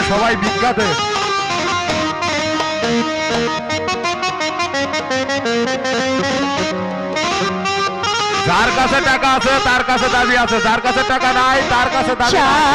সবাই বিখ্যাত। যার কাছে টাকা আছে তার কাছে দাবি আছে, যার কাছে টাকা নাই তার কাছে দাবি নাই।